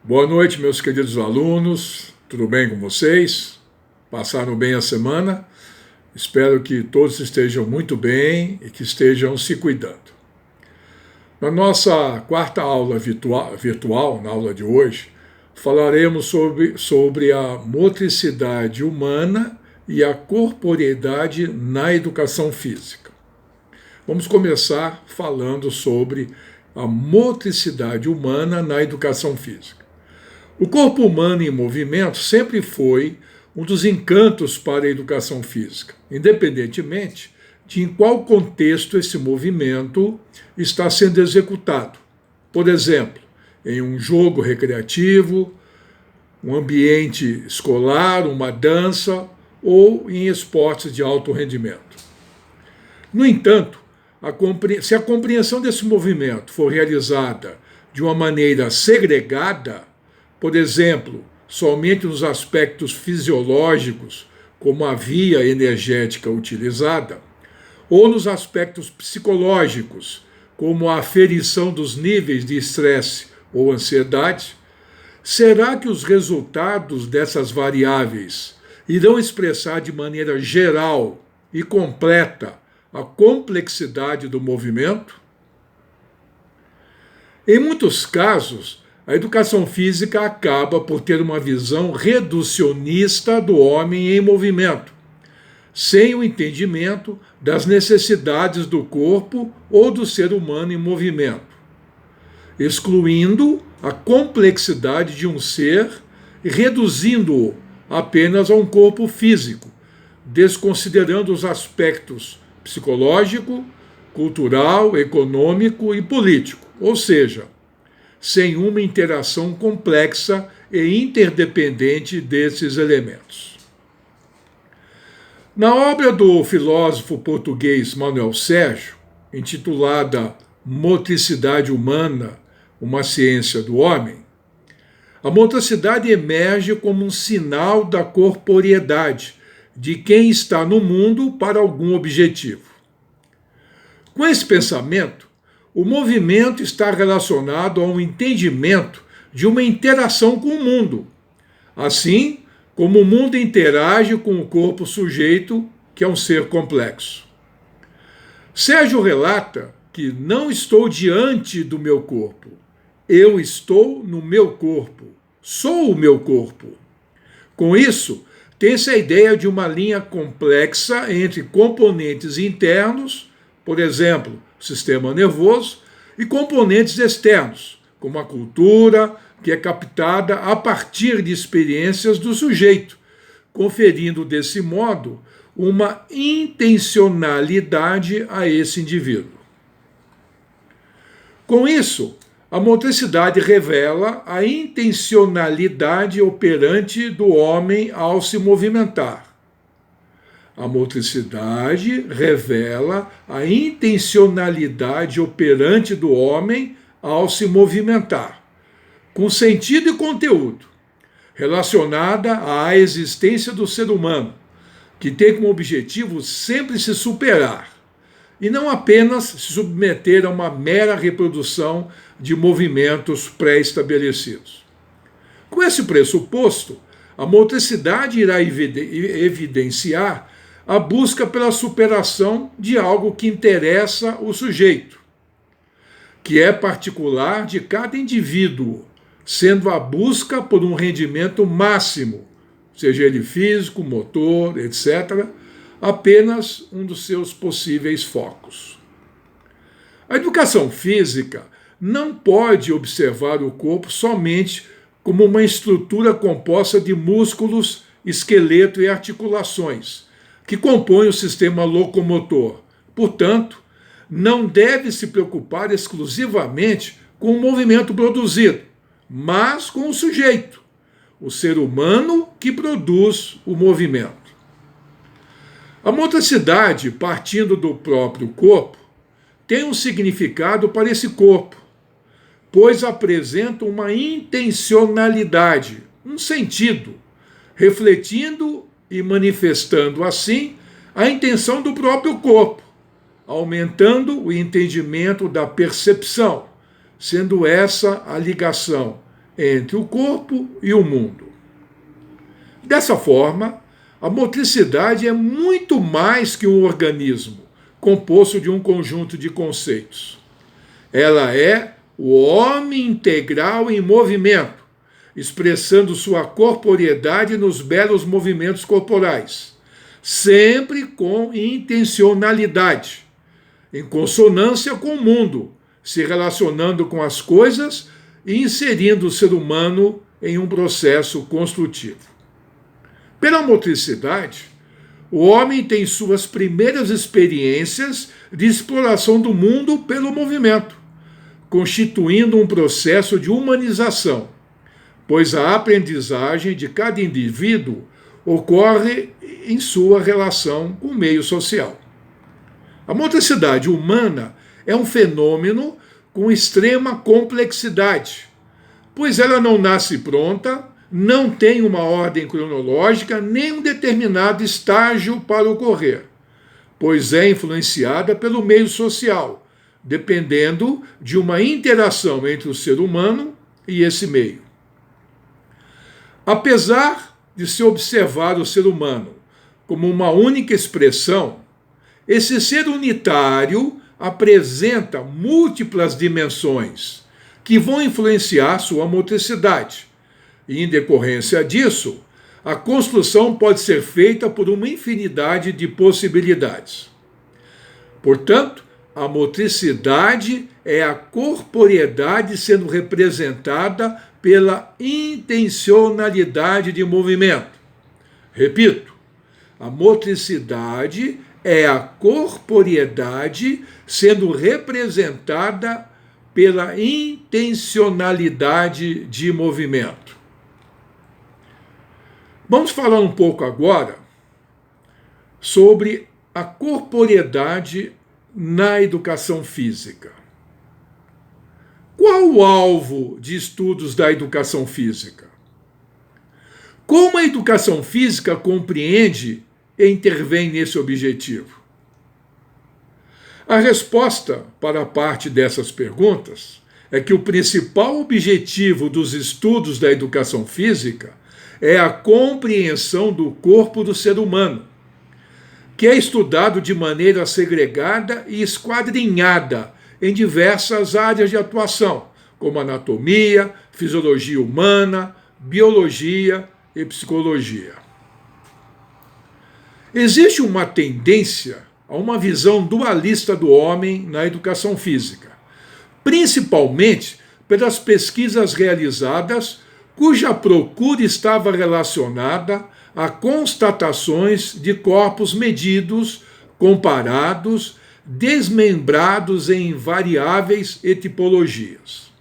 Boa noite, meus queridos alunos. Tudo bem com vocês? Passaram bem a semana? Espero que todos estejam muito bem e que estejam se cuidando. Na nossa quarta aula virtual, na aula de hoje, falaremos sobre a motricidade humana e a corporeidade na educação física. Vamos começar falando sobre a motricidade humana na educação física. O corpo humano em movimento sempre foi um dos encantos para a educação física, independentemente de em qual contexto esse movimento está sendo executado. Por exemplo, em um jogo recreativo, um ambiente escolar, uma dança ou em esportes de alto rendimento. No entanto, se a compreensão desse movimento for realizada de uma maneira segregada, por exemplo, somente nos aspectos fisiológicos, como a via energética utilizada, ou nos aspectos psicológicos, como a aferição dos níveis de estresse ou ansiedade, será que os resultados dessas variáveis irão expressar de maneira geral e completa a complexidade do movimento? Em muitos casos, a educação física acaba por ter uma visão reducionista do homem em movimento, sem o entendimento das necessidades do corpo ou do ser humano em movimento, excluindo a complexidade de um ser e reduzindo-o apenas a um corpo físico, desconsiderando os aspectos psicológico, cultural, econômico e político, ou seja, sem uma interação complexa e interdependente desses elementos. Na obra do filósofo português Manuel Sérgio, intitulada Motricidade Humana, uma ciência do homem, a motricidade emerge como um sinal da corporeidade de quem está no mundo para algum objetivo. Com esse pensamento, o movimento está relacionado a um entendimento de uma interação com o mundo, assim como o mundo interage com o corpo sujeito, que é um ser complexo. Sérgio relata que não estou diante do meu corpo, eu estou no meu corpo, sou o meu corpo. Com isso, tem-se a ideia de uma linha complexa entre componentes internos, por exemplo, o sistema nervoso, e componentes externos, como a cultura, que é captada a partir de experiências do sujeito, conferindo desse modo uma intencionalidade a esse indivíduo. Com isso, a motricidade revela a intencionalidade operante do homem ao se movimentar. A motricidade revela a intencionalidade operante do homem ao se movimentar, com sentido e conteúdo, relacionada à existência do ser humano, que tem como objetivo sempre se superar, e não apenas se submeter a uma mera reprodução de movimentos pré-estabelecidos. Com esse pressuposto, a motricidade irá evidenciar a busca pela superação de algo que interessa o sujeito, que é particular de cada indivíduo, sendo a busca por um rendimento máximo, seja ele físico, motor, etc., apenas um dos seus possíveis focos. A educação física não pode observar o corpo somente como uma estrutura composta de músculos, esqueleto e articulações, que compõem o sistema locomotor. Portanto, não deve se preocupar exclusivamente com o movimento produzido, mas com o sujeito, o ser humano que produz o movimento. A motricidade, partindo do próprio corpo, tem um significado para esse corpo, pois apresenta uma intencionalidade, um sentido, refletindo e manifestando assim a intenção do próprio corpo, aumentando o entendimento da percepção, sendo essa a ligação entre o corpo e o mundo. Dessa forma, a motricidade é muito mais que um organismo composto de um conjunto de conceitos. Ela é o homem integral em movimento, expressando sua corporeidade nos belos movimentos corporais, sempre com intencionalidade, em consonância com o mundo, se relacionando com as coisas e inserindo o ser humano em um processo construtivo. Pela motricidade, o homem tem suas primeiras experiências de exploração do mundo pelo movimento, constituindo um processo de humanização, pois a aprendizagem de cada indivíduo ocorre em sua relação com o meio social. A motricidade humana é um fenômeno com extrema complexidade, pois ela não nasce pronta, não tem uma ordem cronológica, nem um determinado estágio para ocorrer, pois é influenciada pelo meio social, dependendo de uma interação entre o ser humano e esse meio. Apesar de se observar o ser humano como uma única expressão, esse ser unitário apresenta múltiplas dimensões que vão influenciar sua motricidade. E, em decorrência disso, a construção pode ser feita por uma infinidade de possibilidades. Portanto, a motricidade é a corporeidade sendo representada pela intencionalidade de movimento. Repito, a motricidade é a corporeidade sendo representada pela intencionalidade de movimento. Vamos falar um pouco agora sobre a corporeidade na educação física. Qual o alvo de estudos da educação física? Como a educação física compreende e intervém nesse objetivo? A resposta para parte dessas perguntas é que o principal objetivo dos estudos da educação física é a compreensão do corpo do ser humano, que é estudado de maneira segregada e esquadrinhada em diversas áreas de atuação, como anatomia, fisiologia humana, biologia e psicologia. Existe uma tendência a uma visão dualista do homem na educação física, principalmente pelas pesquisas realizadas cuja procura estava relacionada a constatações de corpos medidos, comparados, desmembrados em variáveis e tipologias.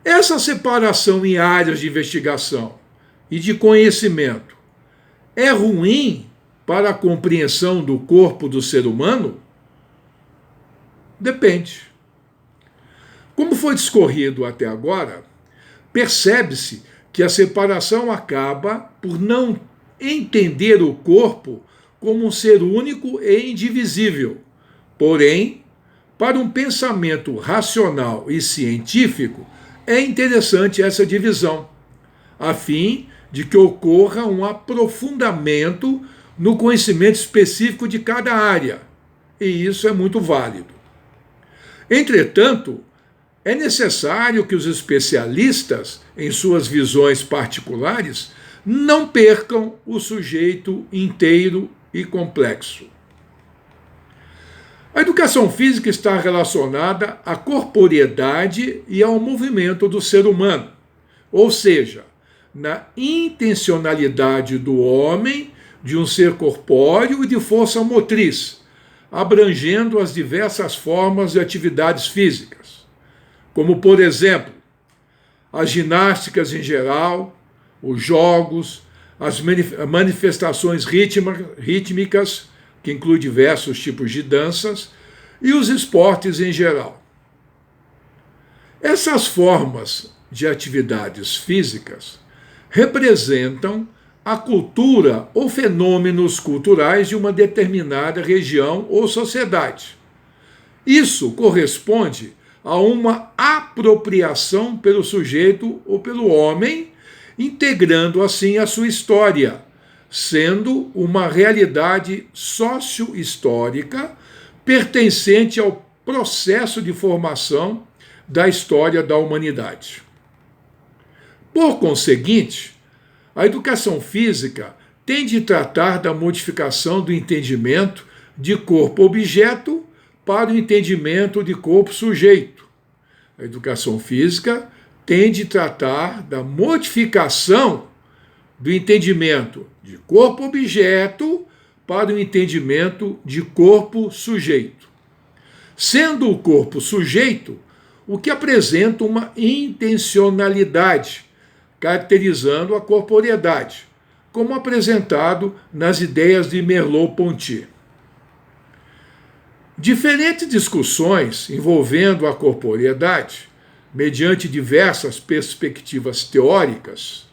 Essa separação em áreas de investigação e de conhecimento é ruim para a compreensão do corpo do ser humano? Depende. Como foi discorrido até agora, percebe-se que a separação acaba por não entender o corpo como um ser único e indivisível. Porém, para um pensamento racional e científico, é interessante essa divisão, a fim de que ocorra um aprofundamento no conhecimento específico de cada área, e isso é muito válido. Entretanto, é necessário que os especialistas, em suas visões particulares, não percam o sujeito inteiro e complexo. A educação física está relacionada à corporeidade e ao movimento do ser humano, ou seja, na intencionalidade do homem de um ser corpóreo e de força motriz, abrangendo as diversas formas de atividades físicas, como, por exemplo, as ginásticas em geral, os jogos, as manifestações rítmicas, que inclui diversos tipos de danças, e os esportes em geral. Essas formas de atividades físicas representam a cultura ou fenômenos culturais de uma determinada região ou sociedade. Isso corresponde a uma apropriação pelo sujeito ou pelo homem, integrando assim a sua história, sendo uma realidade sócio-histórica pertencente ao processo de formação da história da humanidade. Por conseguinte, a educação física tem de tratar da modificação do entendimento de corpo-objeto para o entendimento de corpo-sujeito. A educação física tem de tratar da modificação do entendimento de corpo-objeto para o entendimento de corpo-sujeito. Sendo o corpo-sujeito o que apresenta uma intencionalidade, caracterizando a corporeidade, como apresentado nas ideias de Merleau-Ponty. Diferentes discussões envolvendo a corporeidade, mediante diversas perspectivas teóricas,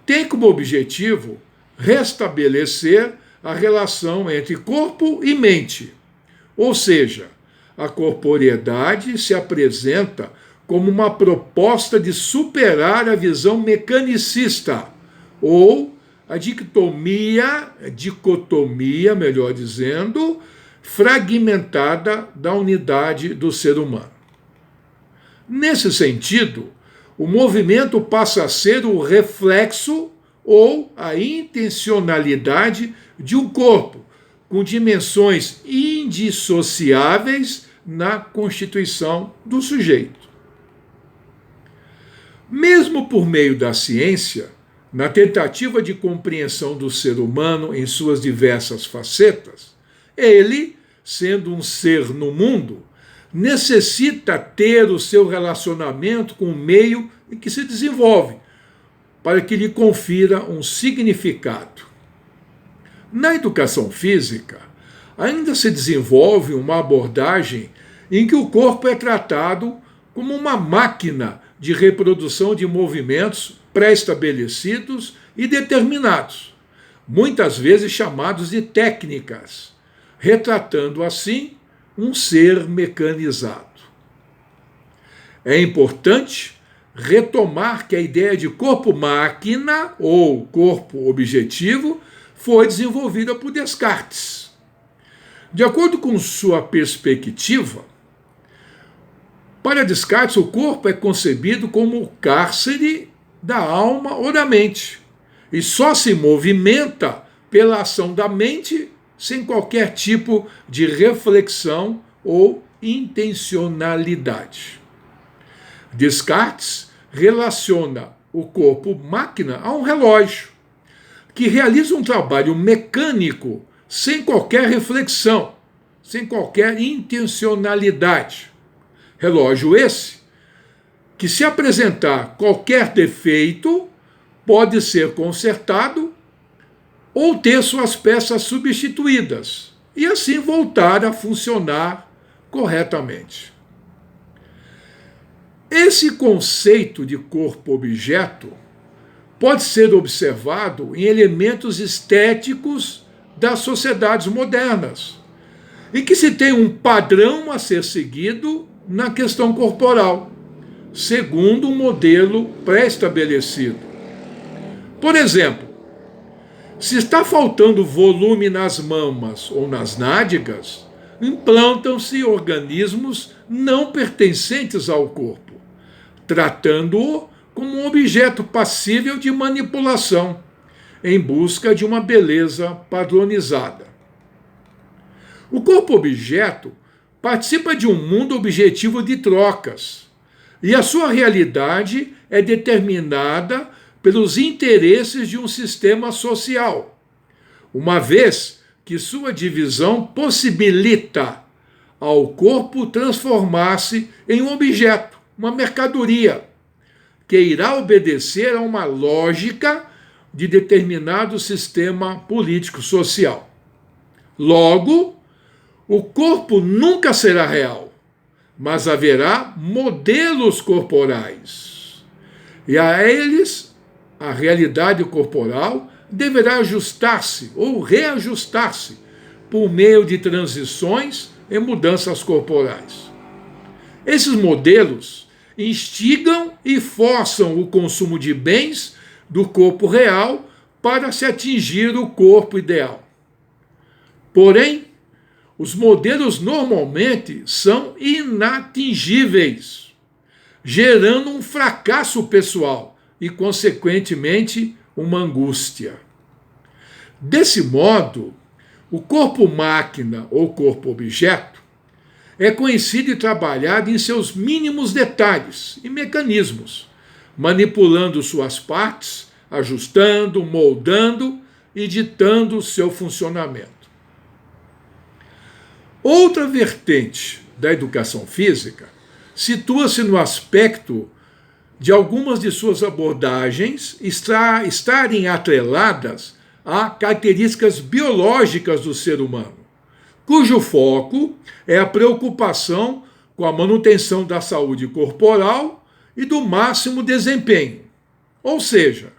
têm como objetivo restabelecer a relação entre corpo e mente, ou seja, a corporeidade se apresenta como uma proposta de superar a visão mecanicista, ou a dicotomia, melhor dizendo, fragmentada da unidade do ser humano. Nesse sentido, o movimento passa a ser o reflexo ou a intencionalidade de um corpo, com dimensões indissociáveis na constituição do sujeito. Mesmo por meio da ciência, na tentativa de compreensão do ser humano em suas diversas facetas, ele, sendo um ser no mundo, necessita ter o seu relacionamento com o meio em que se desenvolve, para que lhe confira um significado. Na educação física, ainda se desenvolve uma abordagem em que o corpo é tratado como uma máquina de reprodução de movimentos pré-estabelecidos e determinados, muitas vezes chamados de técnicas, retratando assim um ser mecanizado. É importante retomar que a ideia de corpo-máquina ou corpo objetivo foi desenvolvida por Descartes. De acordo com sua perspectiva, para Descartes, o corpo é concebido como o cárcere da alma ou da mente, e só se movimenta pela ação da mente sem qualquer tipo de reflexão ou intencionalidade. Descartes relaciona o corpo-máquina a um relógio, que realiza um trabalho mecânico sem qualquer reflexão, sem qualquer intencionalidade. Relógio esse que, se apresentar qualquer defeito, pode ser consertado ou ter suas peças substituídas e assim voltar a funcionar corretamente. Esse conceito de corpo-objeto pode ser observado em elementos estéticos das sociedades modernas, em que se tem um padrão a ser seguido na questão corporal, segundo um modelo pré-estabelecido. Por exemplo, se está faltando volume nas mamas ou nas nádegas, implantam-se organismos não pertencentes ao corpo, tratando-o como um objeto passível de manipulação, em busca de uma beleza padronizada. O corpo-objeto participa de um mundo objetivo de trocas, e a sua realidade é determinada pelos interesses de um sistema social, uma vez que sua divisão possibilita ao corpo transformar-se em um objeto, uma mercadoria, que irá obedecer a uma lógica de determinado sistema político-social. Logo, o corpo nunca será real, mas haverá modelos corporais. E a eles, a realidade corporal deverá ajustar-se ou reajustar-se por meio de transições e mudanças corporais. Esses modelos instigam e forçam o consumo de bens do corpo real para se atingir o corpo ideal. Porém, os modelos normalmente são inatingíveis, gerando um fracasso pessoal e, consequentemente, uma angústia. Desse modo, o corpo-máquina ou corpo-objeto é conhecido e trabalhado em seus mínimos detalhes e mecanismos, manipulando suas partes, ajustando, moldando e ditando seu funcionamento. Outra vertente da educação física situa-se no aspecto de algumas de suas abordagens estarem atreladas a características biológicas do ser humano, cujo foco é a preocupação com a manutenção da saúde corporal e do máximo desempenho, ou seja,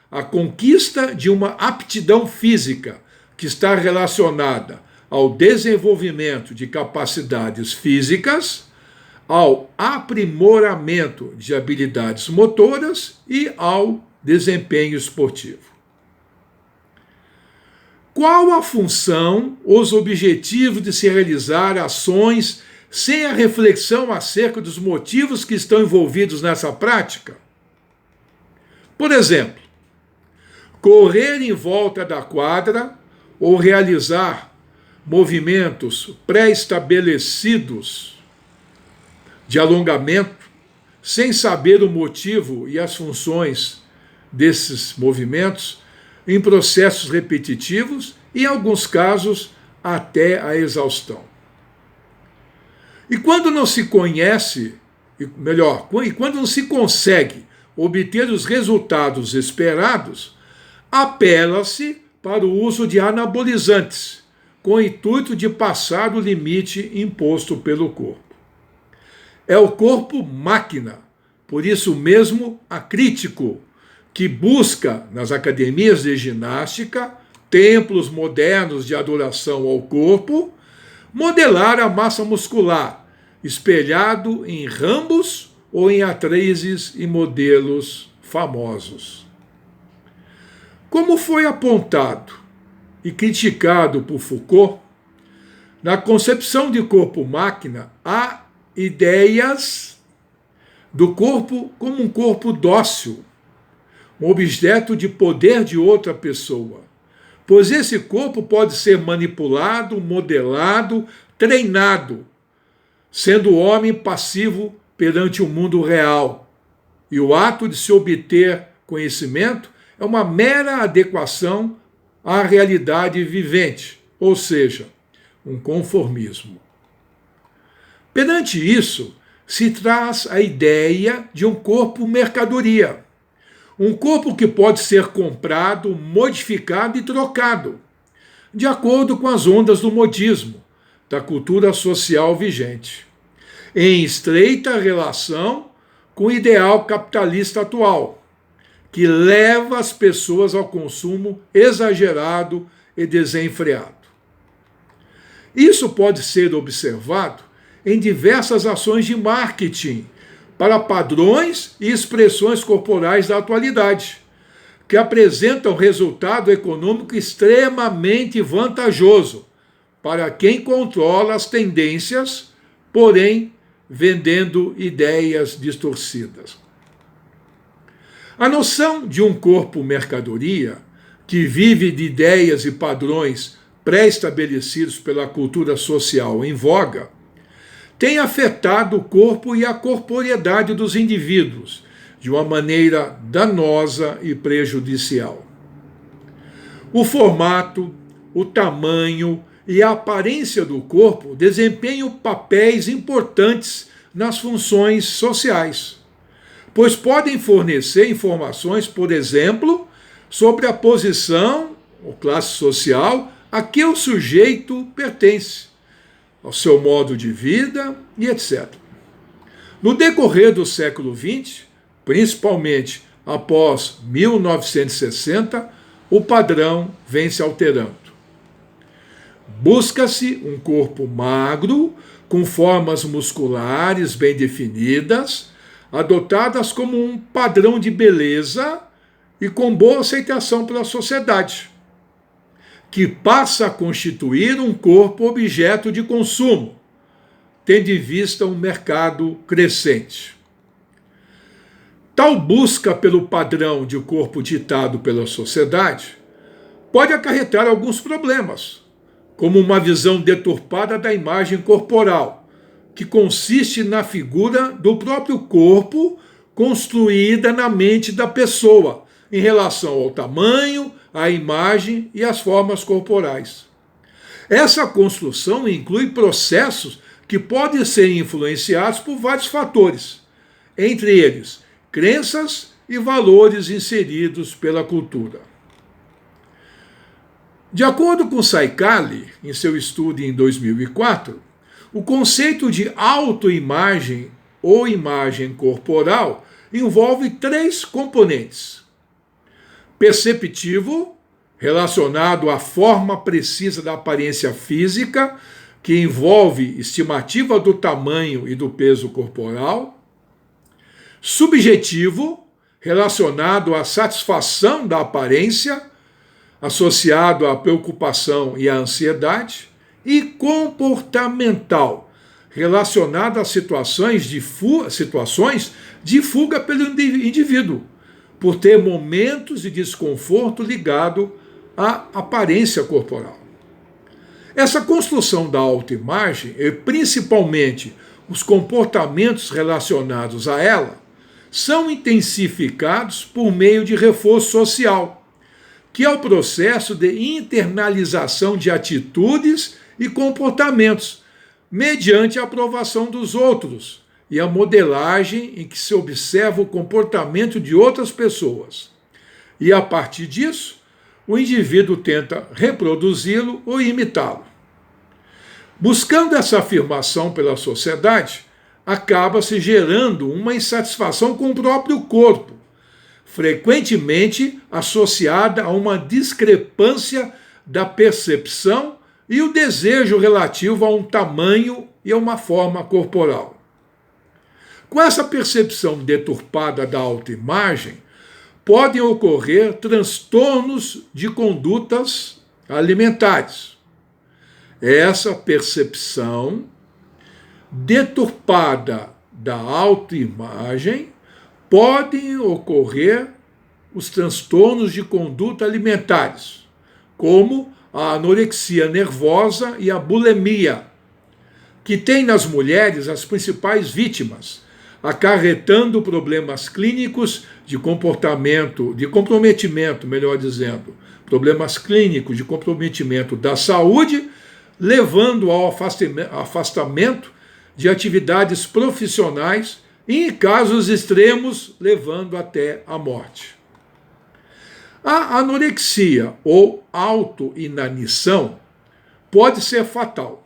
a conquista de uma aptidão física que está relacionada ao desenvolvimento de capacidades físicas, ao aprimoramento de habilidades motoras e ao desempenho esportivo. Qual a função, os objetivos de se realizar ações sem a reflexão acerca dos motivos que estão envolvidos nessa prática? Por exemplo, correr em volta da quadra ou realizar movimentos pré-estabelecidos de alongamento, sem saber o motivo e as funções desses movimentos, em processos repetitivos e, em alguns casos, até a exaustão. E quando não se conhece, e quando não se consegue obter os resultados esperados, apela-se para o uso de anabolizantes, com o intuito de passar o limite imposto pelo corpo. É o corpo-máquina, por isso mesmo acrítico, que busca, nas academias de ginástica, templos modernos de adoração ao corpo, modelar a massa muscular, espelhado em Rambos ou em atrizes e modelos famosos. Como foi apontado e criticado por Foucault, na concepção de corpo-máquina há ideias do corpo como um corpo dócil, um objeto de poder de outra pessoa, pois esse corpo pode ser manipulado, modelado, treinado, sendo o homem passivo perante o mundo real. E o ato de se obter conhecimento é uma mera adequação à realidade vivente, ou seja, um conformismo. Perante isso, se traz a ideia de um corpo mercadoria, um corpo que pode ser comprado, modificado e trocado, de acordo com as ondas do modismo, da cultura social vigente, em estreita relação com o ideal capitalista atual, que leva as pessoas ao consumo exagerado e desenfreado. Isso pode ser observado em diversas ações de marketing para padrões e expressões corporais da atualidade, que apresentam resultado econômico extremamente vantajoso para quem controla as tendências, porém vendendo ideias distorcidas. A noção de um corpo mercadoria, que vive de ideias e padrões pré-estabelecidos pela cultura social em voga, tem afetado o corpo e a corporeidade dos indivíduos de uma maneira danosa e prejudicial. O formato, o tamanho e a aparência do corpo desempenham papéis importantes nas funções sociais, pois podem fornecer informações, por exemplo, sobre a posição ou classe social a que o sujeito pertence, ao seu modo de vida e etc. No decorrer do século XX, principalmente após 1960, o padrão vem se alterando. Busca-se um corpo magro com formas musculares bem definidas, adotadas como um padrão de beleza e com boa aceitação pela sociedade, que passa a constituir um corpo objeto de consumo, tendo em vista um mercado crescente. Tal busca pelo padrão de corpo ditado pela sociedade pode acarretar alguns problemas, como uma visão deturpada da imagem corporal, que consiste na figura do próprio corpo construída na mente da pessoa, em relação ao tamanho, à imagem e às formas corporais. Essa construção inclui processos que podem ser influenciados por vários fatores, entre eles crenças e valores inseridos pela cultura. De acordo com Saikali, em seu estudo em 2004, o conceito de autoimagem ou imagem corporal envolve 3 componentes. Perceptivo, relacionado à forma precisa da aparência física, que envolve estimativa do tamanho e do peso corporal. Subjetivo, relacionado à satisfação da aparência, associado à preocupação e à ansiedade. E comportamental, relacionado a situações de fuga pelo indivíduo, por ter momentos de desconforto ligado à aparência corporal. Essa construção da autoimagem, e principalmente os comportamentos relacionados a ela, são intensificados por meio de reforço social, que é o processo de internalização de atitudes e comportamentos, mediante a aprovação dos outros e a modelagem em que se observa o comportamento de outras pessoas. E a partir disso, o indivíduo tenta reproduzi-lo ou imitá-lo. Buscando essa afirmação pela sociedade, acaba-se gerando uma insatisfação com o próprio corpo, frequentemente associada a uma discrepância da percepção e o desejo relativo a um tamanho e a uma forma corporal. Com essa percepção deturpada da autoimagem, podem ocorrer transtornos de condutas alimentares. Essa percepção deturpada da autoimagem podem ocorrer os transtornos de conduta alimentares, como a anorexia nervosa e a bulimia, que tem nas mulheres as principais vítimas, acarretando problemas clínicos de comprometimento, melhor dizendo, problemas clínicos de comprometimento da saúde, levando ao afastamento de atividades profissionais e, em casos extremos, levando até a morte. A anorexia ou autoinanição pode ser fatal.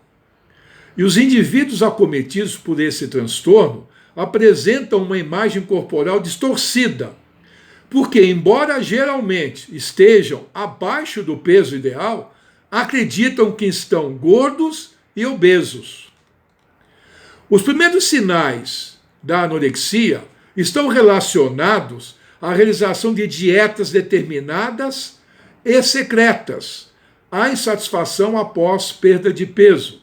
E os indivíduos acometidos por esse transtorno apresentam uma imagem corporal distorcida, porque, embora geralmente estejam abaixo do peso ideal, acreditam que estão gordos e obesos. Os primeiros sinais da anorexia estão relacionados à realização de dietas determinadas e secretas, à insatisfação após perda de peso,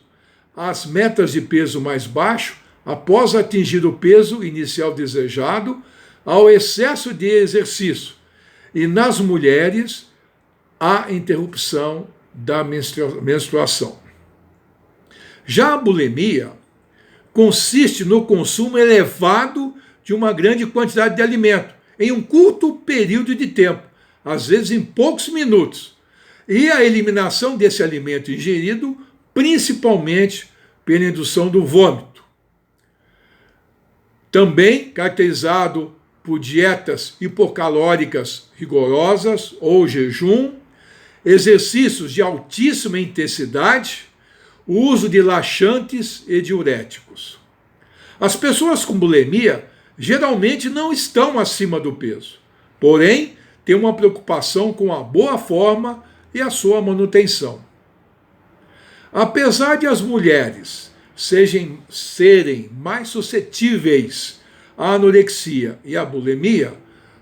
às metas de peso mais baixo após atingir o peso inicial desejado, ao excesso de exercício e, nas mulheres, à interrupção da menstruação. Já a bulimia consiste no consumo elevado de uma grande quantidade de alimento em um curto período de tempo, às vezes em poucos minutos, e a eliminação desse alimento ingerido, principalmente pela indução do vômito. Também caracterizado por dietas hipocalóricas rigorosas ou jejum, exercícios de altíssima intensidade, o uso de laxantes e diuréticos. As pessoas com bulimia geralmente não estão acima do peso, porém têm uma preocupação com a boa forma e a sua manutenção. Apesar de as mulheres serem mais suscetíveis à anorexia e à bulimia,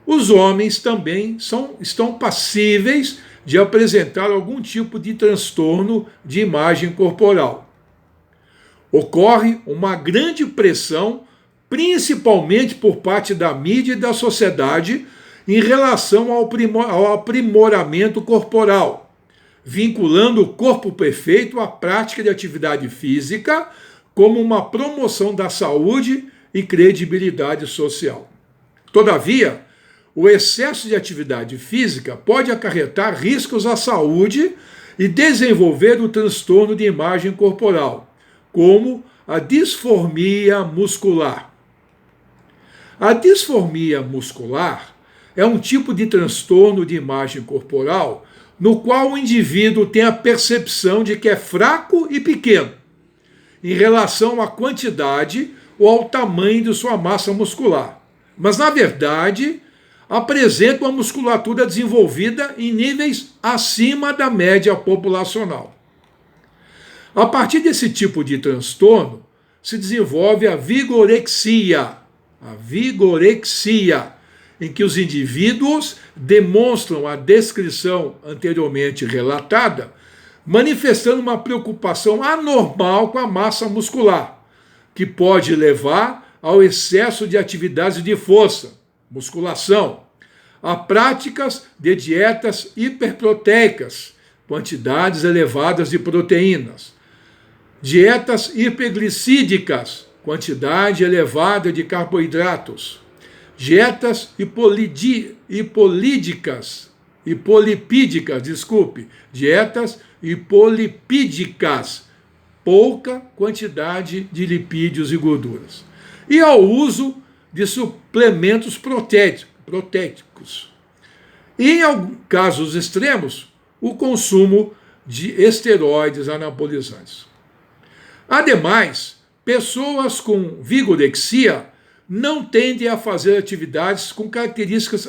os homens também estão passíveis de apresentar algum tipo de transtorno de imagem corporal. Ocorre uma grande pressão, principalmente por parte da mídia e da sociedade, em relação ao aprimoramento corporal, vinculando o corpo perfeito à prática de atividade física como uma promoção da saúde e credibilidade social. Todavia, o excesso de atividade física pode acarretar riscos à saúde e desenvolver o transtorno de imagem corporal, como a disformia muscular. A disformia muscular é um tipo de transtorno de imagem corporal no qual o indivíduo tem a percepção de que é fraco e pequeno em relação à quantidade ou ao tamanho de sua massa muscular. Mas, na verdade, apresenta uma musculatura desenvolvida em níveis acima da média populacional. A partir desse tipo de transtorno, se desenvolve a vigorexia. A vigorexia, em que os indivíduos demonstram a descrição anteriormente relatada, manifestando uma preocupação anormal com a massa muscular, que pode levar ao excesso de atividades de força, musculação, a práticas de dietas hiperproteicas, quantidades elevadas de proteínas, dietas hiperglicídicas, quantidade elevada de carboidratos, dietas dietas hipolipídicas, pouca quantidade de lipídios e gorduras, e ao uso de suplementos protéicos. E, em casos extremos, o consumo de esteroides anabolizantes. Ademais, pessoas com vigorexia não tendem a fazer atividades com características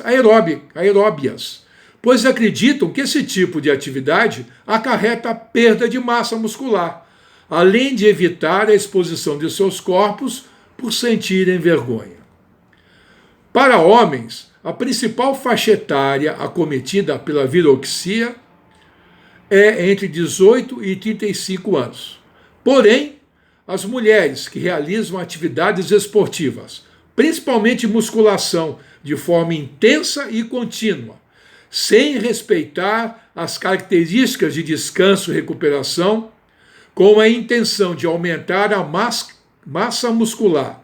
aeróbias, pois acreditam que esse tipo de atividade acarreta a perda de massa muscular, além de evitar a exposição de seus corpos por sentirem vergonha. Para homens, a principal faixa etária acometida pela vigorexia é entre 18 e 35 anos. Porém, as mulheres que realizam atividades esportivas, principalmente musculação, de forma intensa e contínua, sem respeitar as características de descanso e recuperação, com a intenção de aumentar a massa muscular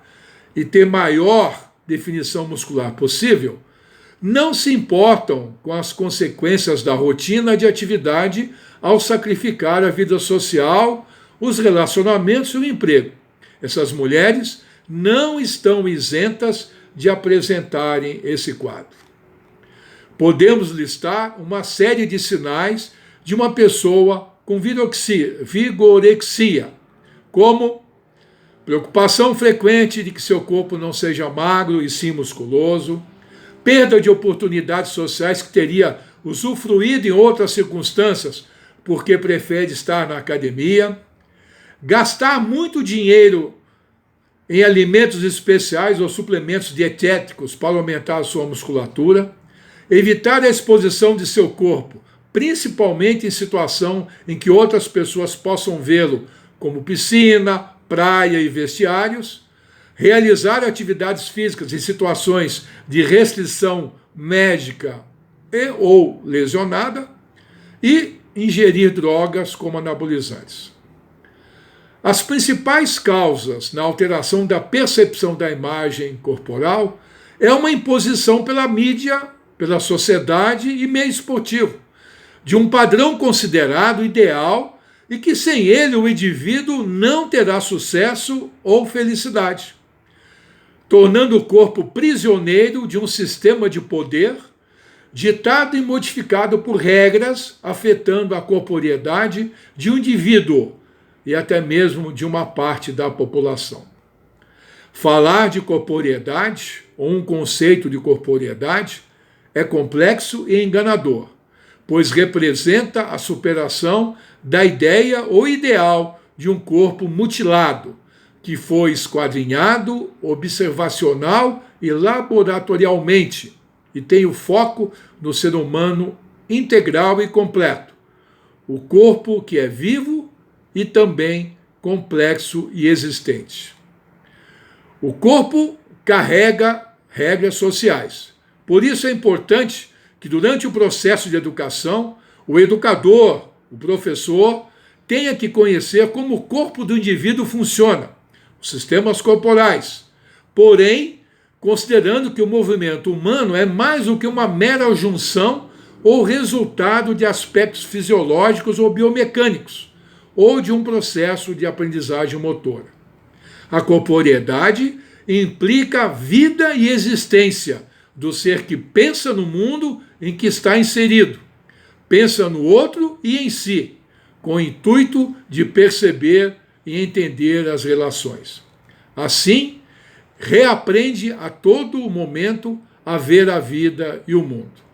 e ter maior definição muscular possível, não se importam com as consequências da rotina de atividade ao sacrificar a vida social, os relacionamentos e o emprego. Essas mulheres não estão isentas de apresentarem esse quadro. Podemos listar uma série de sinais de uma pessoa com vigorexia, como preocupação frequente de que seu corpo não seja magro e sim musculoso, perda de oportunidades sociais que teria usufruído em outras circunstâncias porque prefere estar na academia, gastar muito dinheiro em alimentos especiais ou suplementos dietéticos para aumentar a sua musculatura, evitar a exposição de seu corpo, principalmente em situação em que outras pessoas possam vê-lo, como piscina, praia e vestiários, realizar atividades físicas em situações de restrição médica ou lesionada e ingerir drogas como anabolizantes. As principais causas na alteração da percepção da imagem corporal é uma imposição pela mídia, pela sociedade e meio esportivo, de um padrão considerado ideal e que sem ele o indivíduo não terá sucesso ou felicidade, tornando o corpo prisioneiro de um sistema de poder ditado e modificado por regras afetando a corporeidade de um indivíduo e até mesmo de uma parte da população. Falar de corporeidade, ou um conceito de corporeidade, é complexo e enganador, pois representa a superação da ideia ou ideal de um corpo mutilado, que foi esquadrinhado, observacional e laboratorialmente, e tem o foco no ser humano integral e completo. O corpo que é vivo e também complexo e existente. O corpo carrega regras sociais. Por isso é importante que durante o processo de educação, o educador, o professor, tenha que conhecer como o corpo do indivíduo funciona, os sistemas corporais. Porém, considerando que o movimento humano é mais do que uma mera junção ou resultado de aspectos fisiológicos ou biomecânicos, ou de um processo de aprendizagem motora. A corporeidade implica a vida e existência do ser que pensa no mundo em que está inserido, pensa no outro e em si, com o intuito de perceber e entender as relações. Assim, reaprende a todo momento a ver a vida e o mundo.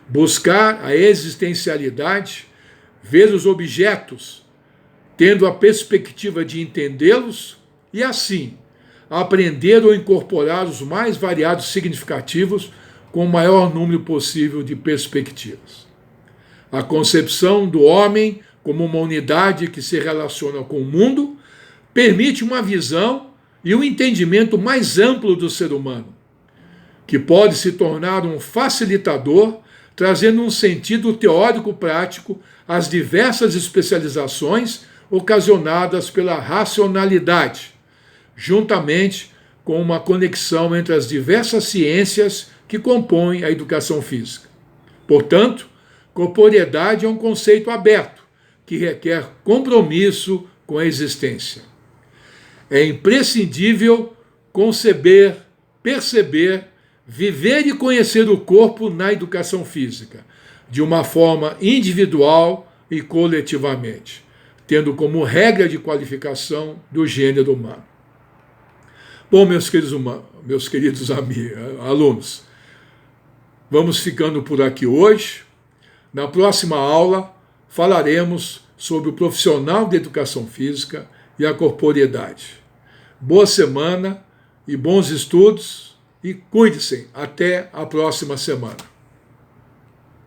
Buscar a existencialidade, ver os objetos, tendo a perspectiva de entendê-los e, assim, aprender ou incorporar os mais variados significativos com o maior número possível de perspectivas. A concepção do homem como uma unidade que se relaciona com o mundo permite uma visão e um entendimento mais amplo do ser humano, que pode se tornar um facilitador, trazendo um sentido teórico-prático às diversas especializações ocasionadas pela racionalidade, juntamente com uma conexão entre as diversas ciências que compõem a educação física. Portanto, corporeidade é um conceito aberto, que requer compromisso com a existência. É imprescindível conceber, perceber, viver e conhecer o corpo na educação física, de uma forma individual e coletivamente, tendo como regra de qualificação do gênero humano. Bom, meus queridos alunos, vamos ficando por aqui hoje. Na próxima aula, falaremos sobre o profissional de educação física e a corporeidade. Boa semana e bons estudos e cuide-se. Até a próxima semana.